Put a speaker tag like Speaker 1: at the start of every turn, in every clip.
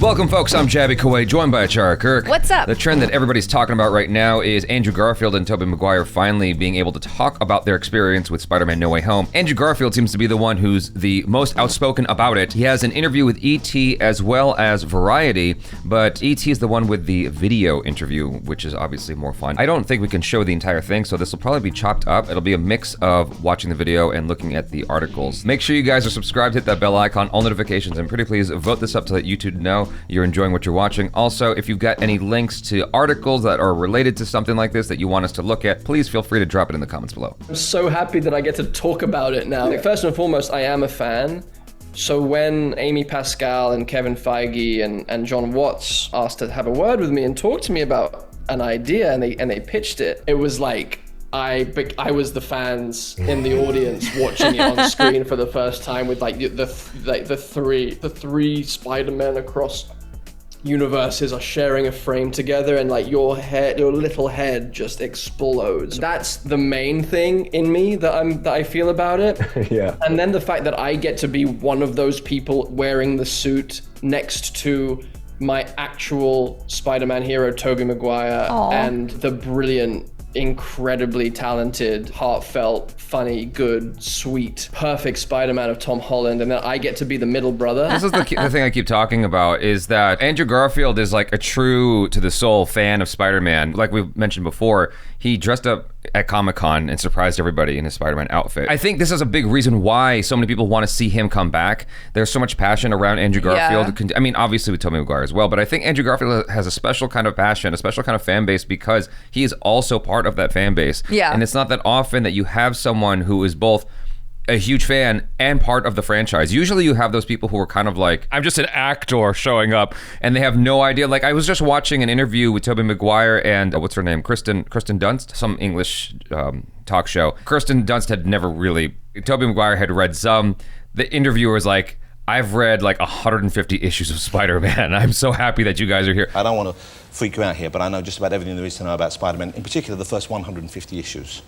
Speaker 1: Welcome, folks. I'm JABY, KOAY, joined by ACHARA, KIRK.
Speaker 2: What's up?
Speaker 1: The trend that everybody's talking about right now is Andrew Garfield and Tobey Maguire finally being able to talk about their experience with Spider-Man No Way Home. Andrew Garfield seems to be the one who's the most outspoken about it. He has an interview with E.T. as well as Variety, but E.T. is the one with the video interview, which is obviously more fun. I don't think we can show the entire thing, so this will probably be chopped up. It'll be a mix of watching the video and looking at the articles. Make sure you guys are subscribed, hit that bell icon, all notifications, and pretty please vote this up to let YouTube know you're enjoying what you're watching. Also, if you've got any links to articles that are related to something like this that you want us to look at, please feel free to drop it in the comments below.
Speaker 3: I'm so happy that I get to talk about it now. Like, first and foremost, I am a fan. So when Amy Pascal and Kevin Feige and John Watts asked to have a word with me and talk to me about an idea and they pitched it, it was like I was the fans in the audience watching it on screen for the first time with like the three Spider-Men across universes are sharing a frame together, and like your little head just explodes. That's the main thing in me that I feel about it.
Speaker 4: Yeah.
Speaker 3: And then the fact that I get to be one of those people wearing the suit next to my actual Spider-Man hero, Tobey Maguire, and the brilliant, incredibly talented, heartfelt, funny, good, sweet, perfect Spider-Man of Tom Holland, and then I get to be the middle brother.
Speaker 1: This is the thing I keep talking about, is that Andrew Garfield is like a true to the soul fan of Spider-Man. Like we mentioned before, he dressed up at Comic-Con and surprised everybody in his Spider-Man outfit. I think this is a big reason why so many people want to see him come back. There's so much passion around Andrew Garfield. Yeah. I mean, obviously with Tobey Maguire as well, but I think Andrew Garfield has a special kind of passion, a special kind of fan base, because he is also part of that fan base.
Speaker 2: Yeah.
Speaker 1: And it's not that often that you have someone who is both a huge fan and part of the franchise. Usually you have those people who are kind of like, I'm just an actor showing up, and they have no idea. Like, I was just watching an interview with Tobey Maguire and what's her name? Kristen Dunst, some English talk show. Kristen Dunst had never really, Tobey Maguire had read some. The interviewer was like, I've read like 150 issues of Spider-Man. I'm so happy that you guys are here.
Speaker 5: I don't want to freak you out here, but I know just about everything there is to know about Spider-Man, in particular the first 150 issues.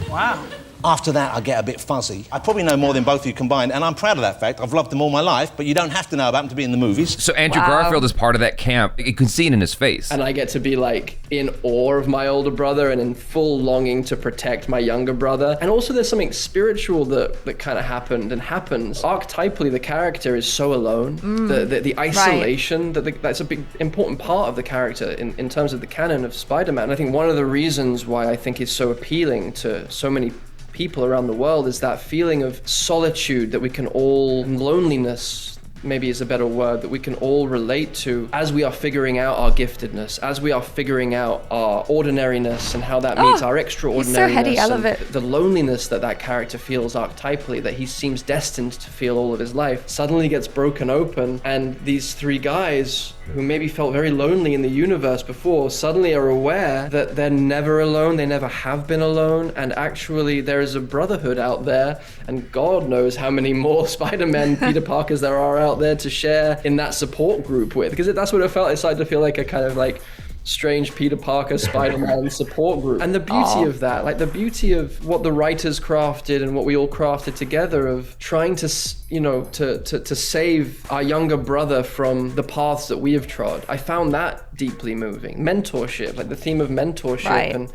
Speaker 6: Wow.
Speaker 5: After that, I get a bit fuzzy. I probably know more than both of you combined, and I'm proud of that fact. I've loved them all my life, but you don't have to know about them to be in the movies.
Speaker 1: So Andrew Garfield is part of that camp. You can see it in his face.
Speaker 3: And I get to be like in awe of my older brother and in full longing to protect my younger brother. And also there's something spiritual that kind of happened and happens. Archetypally, the character is so alone. The isolation, that's a big important part of the character in terms of the canon of Spider-Man. I think one of the reasons why I think it's so appealing to so many people around the world is that feeling of solitude that we can all, loneliness maybe is a better word, that we can all relate to as we are figuring out our giftedness, as we are figuring out our ordinariness and how that meets our extraordinariness.
Speaker 2: He's so heady, I love it.
Speaker 3: The loneliness that character feels archetypally, that he seems destined to feel all of his life, suddenly gets broken open, and these three guys who maybe felt very lonely in the universe before suddenly are aware that they're never alone, they never have been alone, and actually there is a brotherhood out there, and God knows how many more Spider-Man Peter Parkers there are out there to share in that support group with, because that's what it felt. It started to feel like a kind of like strange Peter Parker Spider-Man support group. And the beauty of that, like the beauty of what the writers crafted and what we all crafted together, of trying to, you know, to save our younger brother from the paths that we have trod. I found that deeply moving. Mentorship, like the theme of mentorship,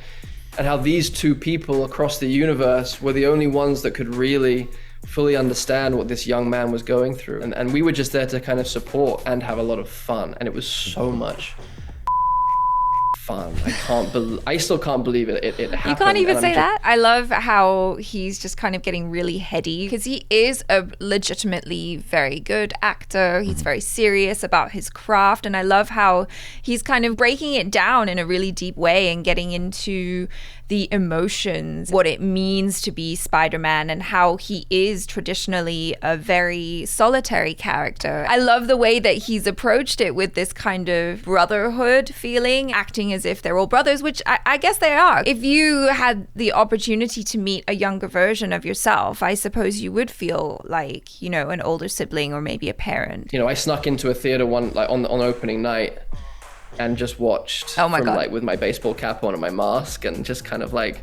Speaker 3: and how these two people across the universe were the only ones that could really fully understand what this young man was going through. And we were just there to kind of support and have a lot of fun. And it was so much fun. I still can't believe it. It happened.
Speaker 2: You can't even say that. I love how he's just kind of getting really heady, because he is a legitimately very good actor. He's very serious about his craft, and I love how he's kind of breaking it down in a really deep way and getting into the emotions, what it means to be Spider-Man, and how he is traditionally a very solitary character. I love the way that he's approached it with this kind of brotherhood feeling, acting as if they're all brothers, which I guess they are. If you had the opportunity to meet a younger version of yourself, I suppose you would feel like, you know, an older sibling or maybe a parent.
Speaker 3: You know, I snuck into a theater on opening night and just watched
Speaker 2: God.
Speaker 3: Like with my baseball cap on and my mask, and just kind of like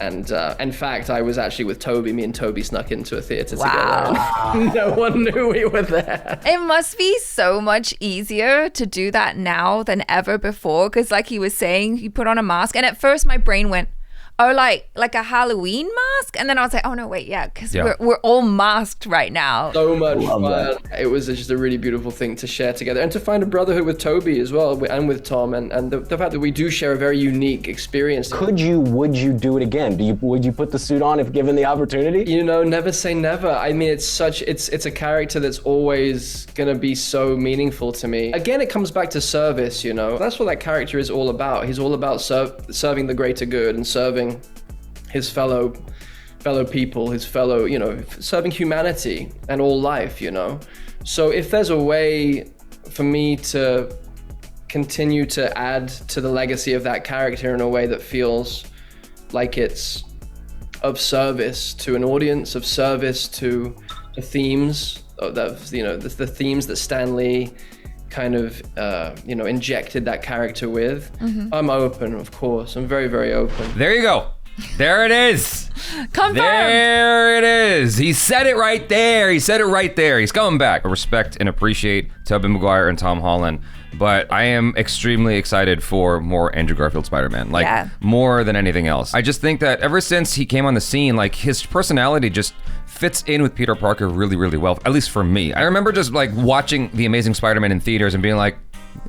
Speaker 3: And in fact, I was actually with Tobey. Me and Tobey snuck into a theater
Speaker 2: Wow.
Speaker 3: together. No one knew we were there.
Speaker 2: It must be so much easier to do that now than ever before. Because like he was saying, you put on a mask. And at first my brain went, oh, like a Halloween mask? And then I was like, oh, no, wait, yeah, because we're all masked right now.
Speaker 3: So much fun. It was just a really beautiful thing to share together and to find a brotherhood with Tobey as well and with Tom and the fact that we do share a very unique experience.
Speaker 4: Would you do it again? Would you put the suit on if given the opportunity?
Speaker 3: You know, never say never. I mean, it's a character that's always going to be so meaningful to me. Again, it comes back to service, you know. That's what that character is all about. He's all about serving the greater good and serving his fellow people, his fellow, you know, serving humanity and all life, you know. So if there's a way for me to continue to add to the legacy of that character in a way that feels like it's of service to an audience, of service to the themes, the themes that Stan Lee kind of, injected that character with. I'm open, of course. I'm very, very open.
Speaker 1: There you go. There it is.
Speaker 2: Confirmed.
Speaker 1: There it is. He said it right there. He said it right there. He's coming back. I respect and appreciate Tobey Maguire and Tom Holland, but I am extremely excited for more Andrew Garfield Spider-Man. More than anything else. I just think that ever since he came on the scene, like his personality just fits in with Peter Parker really, really well, at least for me. I remember just like watching The Amazing Spider-Man in theaters and being like,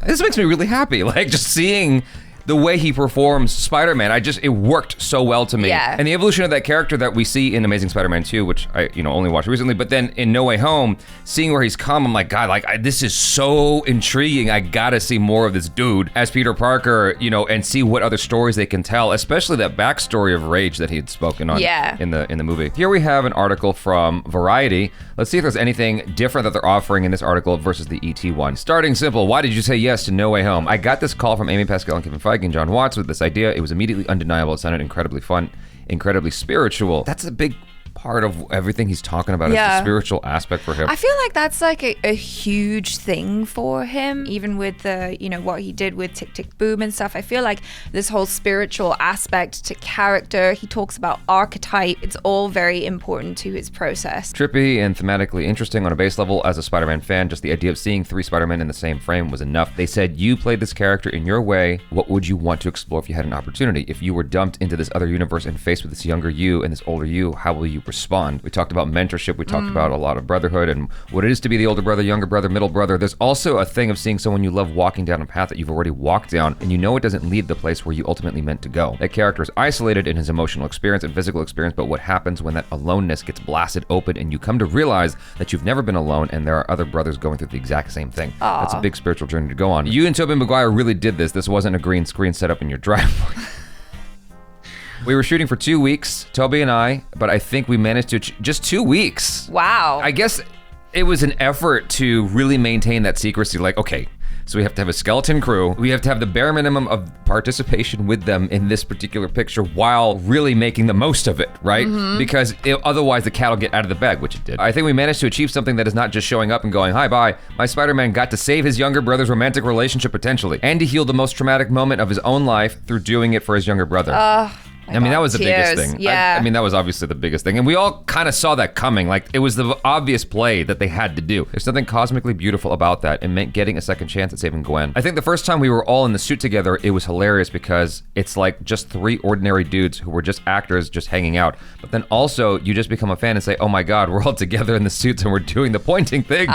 Speaker 1: this makes me really happy. Like just seeing the way he performs Spider-Man, it worked so well to me.
Speaker 2: Yeah.
Speaker 1: And the evolution of that character that we see in Amazing Spider-Man 2, which I only watched recently, but then in No Way Home, seeing where he's come, I'm like, God, this is so intriguing. I gotta see more of this dude as Peter Parker, and see what other stories they can tell, especially that backstory of rage that he had spoken on in the movie. Here we have an article from Variety. Let's see if there's anything different that they're offering in this article versus the ET one. Starting simple, why did you say yes to No Way Home? I got this call from Amy Pascal and Kevin Feige and John Watts with this idea. It was immediately undeniable. It sounded incredibly fun, incredibly spiritual. That's a big part of everything he's talking about is the spiritual aspect for him.
Speaker 2: I feel like that's like a huge thing for him, even with the, what he did with Tick Tick Boom and stuff. I feel like this whole spiritual aspect to character, he talks about archetype, it's all very important to his process.
Speaker 1: Trippy and thematically interesting on a base level. As a Spider-Man fan, just the idea of seeing 3 Spider-Men in the same frame was enough. They said, you played this character in your way. What would you want to explore if you had an opportunity? If you were dumped into this other universe and faced with this younger you and this older you, how will you respond? We talked about mentorship. We talked about a lot of brotherhood and what it is to be the older brother, younger brother, middle brother. There's also a thing of seeing someone you love walking down a path that you've already walked down and it doesn't lead the place where you ultimately meant to go. That character is isolated in his emotional experience and physical experience, but what happens when that aloneness gets blasted open and you come to realize that you've never been alone and there are other brothers going through the exact same thing.
Speaker 2: Aww.
Speaker 1: That's a big spiritual journey to go on. You and Tobey Maguire really did this. This wasn't a green screen set up in your driveway. We were shooting for 2 weeks, Tobey and I, but I think we managed to just 2 weeks.
Speaker 2: Wow.
Speaker 1: I guess it was an effort to really maintain that secrecy. Like, okay, so we have to have a skeleton crew. We have to have the bare minimum of participation with them in this particular picture while really making the most of it, right? Because otherwise the cat will get out of the bag, which it did. I think we managed to achieve something that is not just showing up and going, hi, bye. My Spider-Man got to save his younger brother's romantic relationship potentially, and to heal the most traumatic moment of his own life through doing it for his younger brother. That was the biggest thing.
Speaker 2: Yeah.
Speaker 1: That was obviously the biggest thing. And we all kind of saw that coming. Like, it was the obvious play that they had to do. There's something cosmically beautiful about that. It meant getting a second chance at saving Gwen. I think the first time we were all in the suit together, it was hilarious because it's like just 3 ordinary dudes who were just actors just hanging out. But then also, you just become a fan and say, oh my God, we're all together in the suits and we're doing the pointing thing.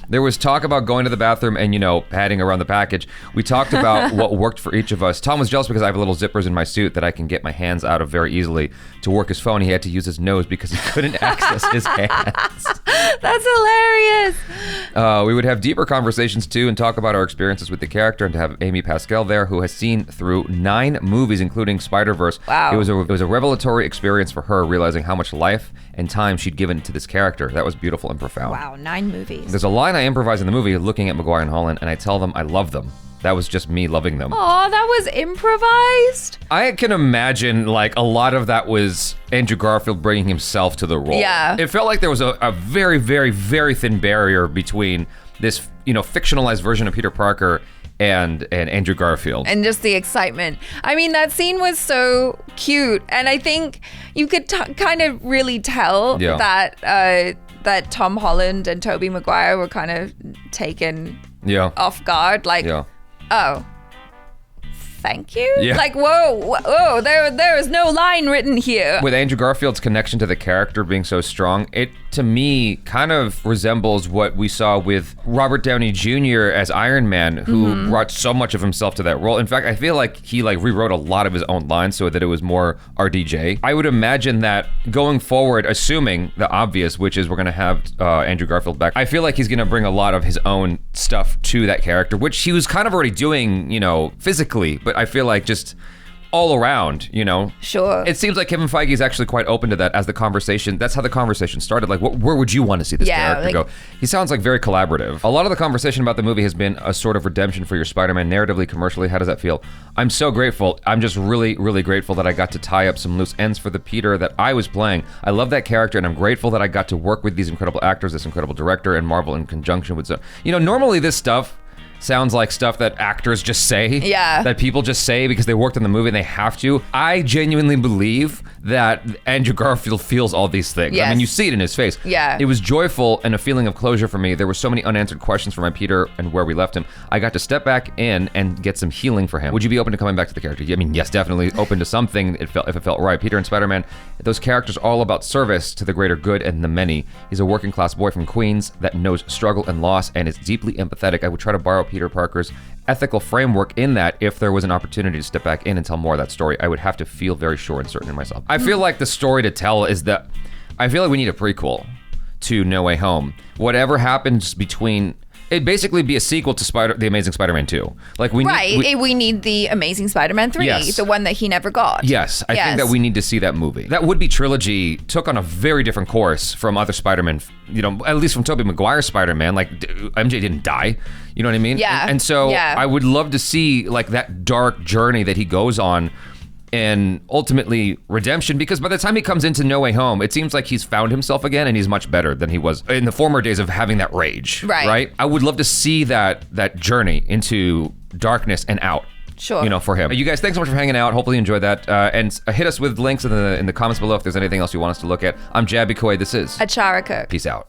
Speaker 1: There was talk about going to the bathroom and, padding around the package. We talked about what worked for each of us. Tom was jealous because I have little zippers in my suit that I can get my hands out of very easily. To work his phone, he had to use his nose because he couldn't access his hands.
Speaker 2: That's hilarious.
Speaker 1: We would have deeper conversations too and talk about our experiences with the character, and to have Amy Pascal there, who has seen through 9 movies, including Spider-Verse. Wow. It was a revelatory experience for her, realizing how much life and time she'd given to this character. That was beautiful and profound.
Speaker 2: Wow, 9 movies.
Speaker 1: There's a line I improvise in the movie looking at Maguire and Holland, and I tell them I love them. That was just me loving them.
Speaker 2: Oh, that was improvised?
Speaker 1: I can imagine like a lot of that was Andrew Garfield bringing himself to the role. Yeah. It felt like there was a very, very, very thin barrier between this, fictionalized version of Peter Parker and Andrew Garfield.
Speaker 2: And just the excitement. I mean, that scene was so cute. And I think you could kind of really tell that Tom Holland and Tobey Maguire were kind of taken off guard. Like, oh, thank you?
Speaker 1: Yeah.
Speaker 2: Like, whoa, there is no line written here.
Speaker 1: With Andrew Garfield's connection to the character being so strong, it, to me, kind of resembles what we saw with Robert Downey Jr. as Iron Man, who brought so much of himself to that role. In fact, I feel like he rewrote a lot of his own lines so that it was more RDJ. I would imagine that going forward, assuming the obvious, which is we're gonna have Andrew Garfield back, I feel like he's gonna bring a lot of his own stuff to that character, which he was kind of already doing, physically, but I feel like just all around,
Speaker 2: Sure.
Speaker 1: It seems like Kevin Feige is actually quite open to that as the conversation. That's how the conversation started. Like, where would you want to see this character go? He sounds like very collaborative. A lot of the conversation about the movie has been a sort of redemption for your Spider-Man narratively, commercially. How does that feel? I'm so grateful. I'm just really, really grateful that I got to tie up some loose ends for the Peter that I was playing. I love that character, and I'm grateful that I got to work with these incredible actors, this incredible director, and Marvel in conjunction with normally this stuff sounds like stuff that actors just say.
Speaker 2: Yeah.
Speaker 1: That people just say because they worked on the movie and they have to. I genuinely believe that Andrew Garfield feels all these things.
Speaker 2: Yes.
Speaker 1: I mean, you see it in his face.
Speaker 2: Yeah.
Speaker 1: It was joyful and a feeling of closure for me. There were so many unanswered questions for my Peter and where we left him. I got to step back in and get some healing for him. Would you be open to coming back to the character? I mean, yes, definitely open to something if it felt right. Peter and Spider-Man, those characters are all about service to the greater good and the many. He's a working class boy from Queens that knows struggle and loss and is deeply empathetic. I would try to borrow Peter Parker's ethical framework in that if there was an opportunity to step back in and tell more of that story, I would have to feel very sure and certain in myself. I feel like the story to tell is that I feel like we need a prequel to No Way Home. Whatever happens between, it'd basically be a sequel to The Amazing Spider-Man 2. Like we
Speaker 2: need the Amazing Spider-Man 3,
Speaker 1: Yes.
Speaker 2: the one that he never got.
Speaker 1: Yes, I think that we need to see that movie. That would-be trilogy took on a very different course from other Spider-Man, at least from Tobey Maguire's Spider-Man. Like, MJ didn't die, you know what I mean?
Speaker 2: Yeah.
Speaker 1: And so I would love to see like that dark journey that he goes on and ultimately redemption, because by the time he comes into No Way Home, it seems like he's found himself again and he's much better than he was in the former days of having that rage. Right? I would love to see that journey into darkness and out.
Speaker 2: Sure.
Speaker 1: For him. You guys, thanks so much for hanging out. Hopefully you enjoyed that. And hit us with links in the comments below if there's anything else you want us to look at. I'm JABY KOAY. This is
Speaker 2: ACHARA KIRK.
Speaker 1: Peace out.